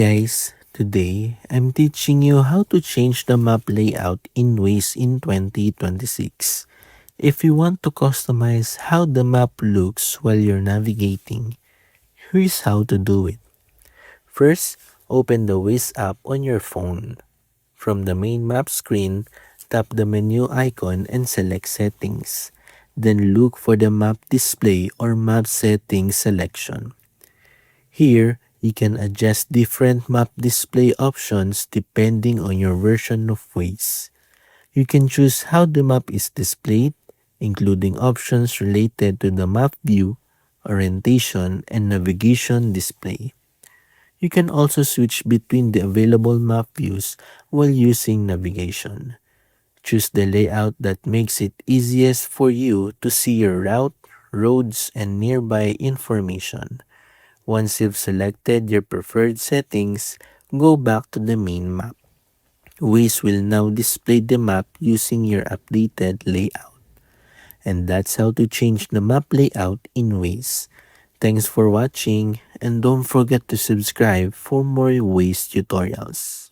Guys, today I'm teaching you how to change the map layout in Waze in 2026. If you want to customize how the map looks while you're navigating, here's how to do it. First, open the Waze app on your phone. From the main map screen, tap the menu icon and select Settings. Then look for the Map Display or Map Settings selection. Here, you can adjust different map display options depending on your version of Waze. You can choose how the map is displayed, including options related to the map view, orientation, and navigation display. You can also switch between the available map views while using navigation. Choose the layout that makes it easiest for you to see your route, roads, and nearby information. Once you've selected your preferred settings, go back to the main map. Waze will now display the map using your updated layout. And that's how to change the map layout in Waze. Thanks for watching and don't forget to subscribe for more Waze tutorials.